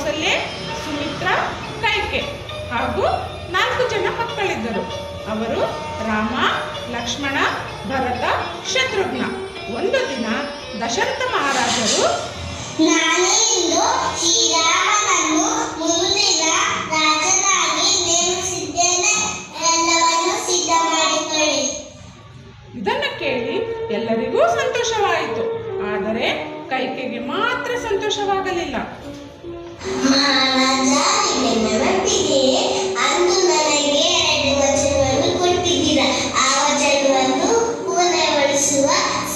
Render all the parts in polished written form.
ಕೌಸಲ್ಯೆ, ಸುಮಿತ್ರಾ, ಕೈಕೆ ಹಾಗೂ 4 ಜನ ಮಕ್ಕಳಿದ್ದರು. ಅವರು ರಾಮ, ಲಕ್ಷ್ಮಣ, ಭರತ, ಶತ್ರುಘ್ನ. ಒಂದು ದಿನ ದಶರಥ ಮಹಾರಾಜರು, ನಾನಿಂದು ಶ್ರೀರಾಮನನ್ನು ಮುಂದಿನ ರಾಜನಾಗಿ ನೇಮಿಸಿದ್ದೇನೆ, ಎಲ್ಲವನ್ನು ಸಿದ್ಧ ಮಾಡಿಕೊಳ್ಳಿ. ಇದನ್ನು ಕೇಳಿ ಎಲ್ಲರಿಗೂ ಸಂತೋಷವಾಯಿತು. ಆದರೆ ಕೈಕೆಗೆ ಮಾತ್ರ ಸಂತೋಷವಾಗಲಿಲ್ಲ. ಮಹಾರಾಜ, ಅಂದು ನನಗೆ 2 ವಚನವನ್ನು ಕೊಟ್ಟಿದ್ದೀರಾ. ಆ ವಚನವನ್ನು ಪೂರ್ಣಗೊಳಿಸುವ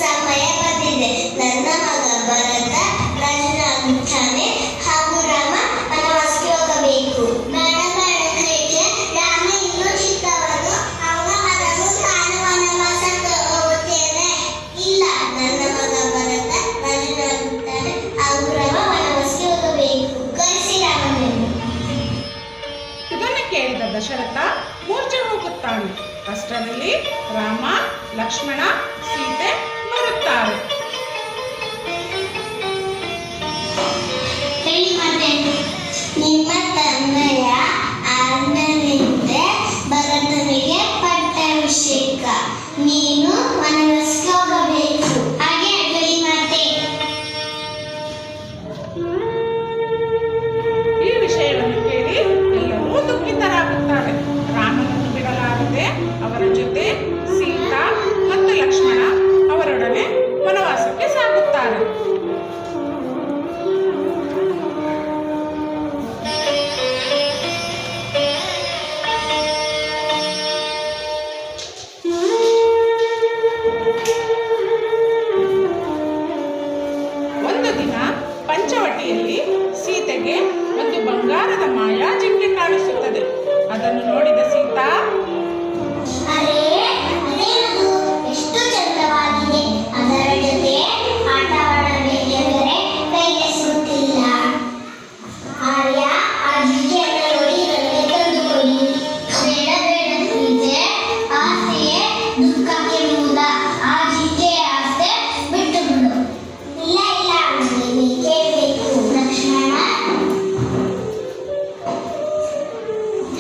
ಸಮಯ ಬಂದಿದೆ. ನನ್ನ ಮಗ ಭರತ ರಾಜನಾಗುತ್ತಾನೆ ಹಾಗೂ ರಾಮ ವನವಾಸಕ್ಕೆ ಹೋಗಬೇಕು. ಬೇಡ ಬೇಡ ಕೈಕೆ, ರಾಮ ಇನ್ನೂ ಚಿಕ್ಕವನು, ಅವನ ಮಗನು ನಾನು ವನವಾಸಕ್ಕೆ ಹೋಗುತ್ತೇನೆ. ಇಲ್ಲ, ನನ್ನ ಮಗ ಭರತ ರಾಜನಾಗುತ್ತಾನೆ ಹಾಗೂ ರಾಮ ವನವಾಸಕ್ಕೆ ಹೋಗಬೇಕು. ಕಳಿಸಿ ರಾಮನನ್ನು. ಇದನ್ನು ಕೇಳಿದ ದಶರಥ ಮೂರ್ಛೆ ಹೋಗುತ್ತಾನೆ. ಅಷ್ಟರಲ್ಲಿ ರಾಮ, ಲಕ್ಷ್ಮಣ, ಸೀತೆ ಬರುತ್ತಾರೆ. ನಿಮ್ಮ ತಂದೆಯ ಆಜ್ಞೆಯಂತೆ ಭರತನಿಗೆ ಪಟ್ಟಾಭಿಷೇಕ. ನೀನು ವನವಾಸಕ್ಕೆ ಹೋಗಬೇಕು. ಹಾಗೆ ಆಗಲಿ ಮಾತೆ. ಈ ವಿಷಯವನ್ನು ಕೇಳಿ ಎಲ್ಲರೂ ದುಃಖಿತರಾಗುತ್ತಾರೆ. ರಾಮನನ್ನು ಬಿಡಲಾರದೆ ಅವರ ಜೊತೆ ಸೀತಾ ಮತ್ತು ಲಕ್ಷ್ಮಣ ಅವರೊಡನೆ ವನವಾಸಕ್ಕೆ ಸಾಗುತ್ತಾರೆ. ಒಂದು ದಿನ ಪಂಚವಟಿಯಲ್ಲಿ ಸೀತೆಗೆ ಒಂದು ಬಂಗಾರದ ಮಾಯಾ ಜಿಂಕೆ ಕಾಣಿಸುತ್ತದೆ. ಅದನ್ನು ನೋಡಿದ ಸೀತಾ, ಅರೆ, ಅದೇನದು ಎಷ್ಟು ಚಂದವಾಗಿದೆ. ಅದರ ಜೊತೆ ಆಟವಾಡಬೇಕೆಂದರೆ ಕೈಗೆ ಸಿಗುತ್ತಿಲ್ಲ. ಆರ್ಯ, ಆ ಜಿಂಕೆಯನ್ನು ನೋಡಿ ನನಗೆ ತಂದುಕೊಡಿ. ಬೇಡ ಬೇಡ ಸೀತೆ, ಆಸೆಯೇ ದುಃಖಕ್ಕೆ ಮೂಲ. ಆ ಜಿಂಕೆಯ ಆಸೆ ಬಿಟ್ಟು ಬಿಡು. ಇಲ್ಲ ಇಲ್ಲ, ನನಗೆ ಕೇಳಬೇಕು. ಲಕ್ಷ್ಮಣ,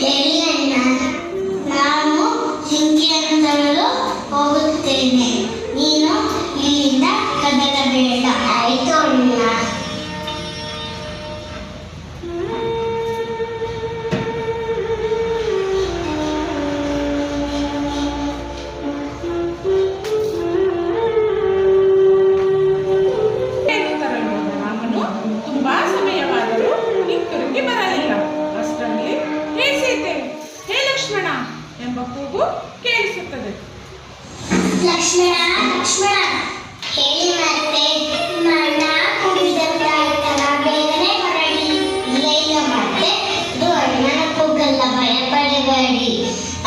ಹೇಳಿ ಅಣ್ಣ. ನಾನು ಜಿಂಕೆಯನ್ನು ತರಲು ಹೋಗುತ್ತೇನೆ. ನೀನು ಇಲ್ಲಿಂದ ಕದಲಬೇಡ. ಆಯ್ತು ಅಣ್ಣ. ತರಲು ಹೋದ ರಾಮನು ತುಂಬಾ ಸಮಯವಾದರೂ ಹಿಂತಿರುಗಿ ಬರಲಿಲ್ಲ. ಅಷ್ಟರಲ್ಲಿ ಹೇ ಸೀತೆ, ಹೇ ಲಕ್ಷ್ಮಣ ಎಂಬ ಕೂಗು ಕೇಳಿಸುತ್ತದೆ. ಲಕ್ಷ್ಮಣ, ಲಕ್ಷ್ಮಣ, ಹೇಳಿ ಮತ್ತೆ. ನನ್ನ ಕೂಗಿದಂತಾಯ್ತಲ್ಲ, ಬೇಗನೆ ಹೊರಡಿ. ಇಲ್ಲ ಇಲ್ಲ ಮತ್ತೆ, ಇದು ಅಣ್ಣನ ಕೂಗಲ್ಲ, ಭಯಪಡಬೇಡಿ.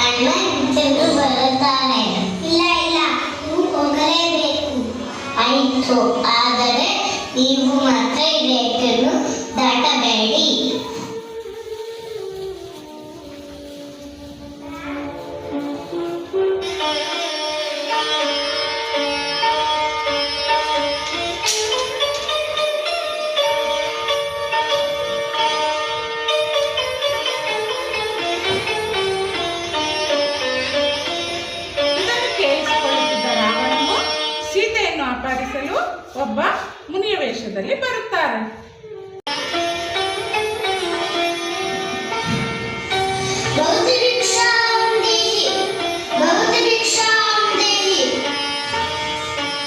ಅಣ್ಣ ಹಿಂತೆಂದು ಬರುತ್ತಾನೆ. ಇಲ್ಲ ಇಲ್ಲ, ನೀವು ಹೋಗಲೇಬೇಕು. ಆಯಿತು, ಆದರೆ ನೀವು ಮಾತ್ರ ಈ ರೇಖೆಯನ್ನು ದಾಟಬೇಡಿ. ಇದನ್ನು ಕೇಳಿಸಿಕೊಳ್ಳುತ್ತಿದ್ದ ರಾವಣನು ಸೀತೆಯನ್ನು ಅಪಹರಿಸಲು ಒಬ್ಬ ಮುನಿಯ ವೇಷದಲ್ಲಿ ಬರುತ್ತಾರೆ.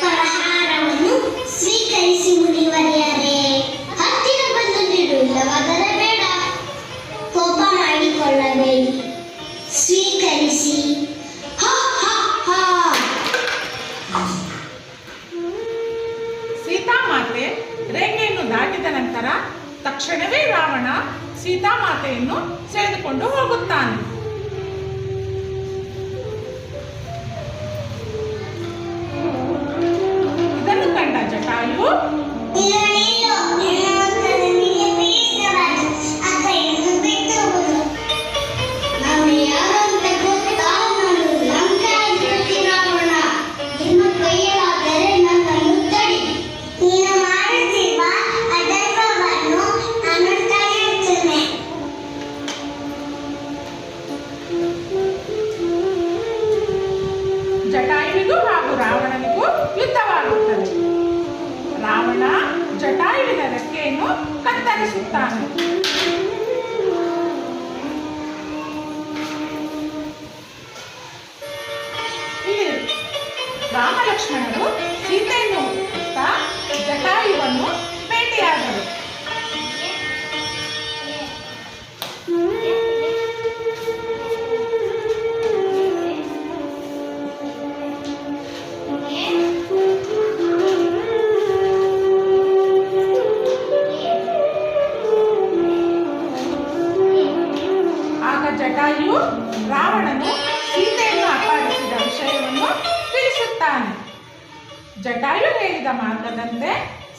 ಪರಿಹಾರವನ್ನು ಸ್ವೀಕರಿಸಿ ಮುನಿವರಿಯರೇ. ಹತ್ತಿರ ಬಂದು ನೀಡು, ಇಲ್ಲವಾದರೆ ಬೇಡ. ಕೋಪ ಮಾಡಿಕೊಳ್ಳಬೇಡಿ, ಸ್ವೀಕರಿಸಿ. ಹ ಹ ಹ. ಸೀತಾಮಾತೆ ರೇಖೆಯನ್ನು ದಾಟಿದ ನಂತರ ತಕ್ಷಣವೇ ರಾವಣ ಸೀತಾಮಾತೆಯನ್ನು ಸೆಳೆದುಕೊಂಡು ಹೋಗುತ್ತಾನೆ. ಇದನ್ನು ಕಂಡ ಜಟಾಯು, ನೀನು ಮಾಡುತ್ತಿರುವ ಅದರ್ವವನ್ನು ಕಳಿಸುತ್ತಾನೆ. ಇಲ್ಲಿ ರಾಮ ಲಕ್ಷ್ಮಣರು ಸೀತೆಯನ್ನು ಹುಡುಕುತ್ತಾ ಜಟಾಯುವನ್ನು ಭೇಟಿಯಾದರು. ಆಗ ಜಟಾಯು ರಾವಣನು ಸೀತೆಯನ್ನು ಅಪಹರಿಸಿದ ವಿಷಯವನ್ನು ತಿಳಿಸುತ್ತಾನೆ. ಜಟಾಯು ಹೇಳಿದ ಮಾರ್ಗದಂತೆ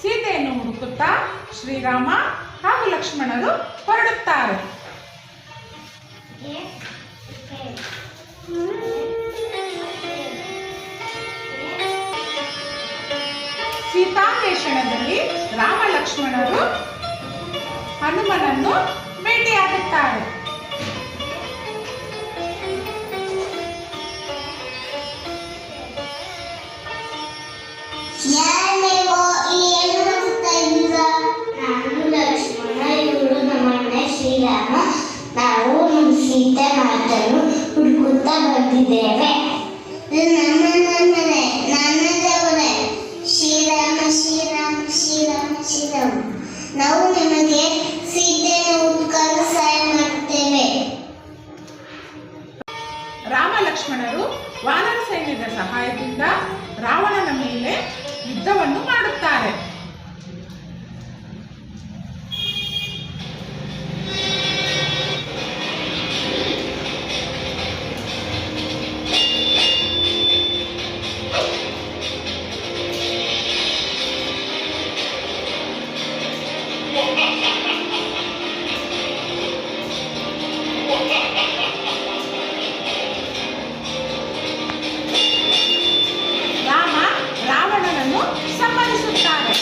ಸೀತೆಯನ್ನು ಹುಡುಕುತ್ತಾ ಶ್ರೀರಾಮ ಹಾಗೂ ಲಕ್ಷ್ಮಣರು ಹೊರಡುತ್ತಾರೆ. ಸೀತಾನ್ವೇಷಣದಲ್ಲಿ ರಾಮ ಲಕ್ಷ್ಮಣರು ಹನುಮನನ್ನು ಭೇಟಿಯಾಗುತ್ತಾರೆ. ಯಾರೇವೋ ಇಲ್ಲಿ ಏನು ಮಾಡ್ತಾ ಇದ್ದೀರಾ? ನಾನು ಲಕ್ಷ್ಮಣ, ಇವರು ನಮ್ಮಣ್ಣ ಶ್ರೀರಾಮ. ನಾವು ನಮ್ಮ ಸೀತೆ ಮಾತನ್ನು ಹುಡುಕುತ್ತಾ ಬಂದಿದ್ದೇವೆ. ನನ್ನದೇ ಶ್ರೀರಾಮ ಶ್ರೀರಾಮ ಶ್ರೀರಾಮ ಶ್ರೀರಾಮ. ನಾವು ನಿಮಗೆ ಸೀತೆಯನ್ನು ಹುಡುಕಲು ಸಹಾಯ ಮಾಡುತ್ತೇವೆ. ರಾಮ ಲಕ್ಷ್ಮಣರು ವಾನರ ಸೈನ್ಯದ ಸಹಾಯದಿಂದ ರಾವಣನ ಮೇಲೆ ಯುದ್ಧವನ್ನು ಮಾಡುತ್ತಾರೆ. ರಾಮ ರಾವಣನನ್ನು ಸಂಹರಿಸುತ್ತಾರೆ.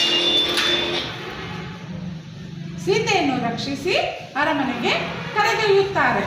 ಸೀತೆಯನ್ನು ರಕ್ಷಿಸಿ ಅರಮನೆಗೆ ಕರೆದೊಯ್ಯುತ್ತಾರೆ.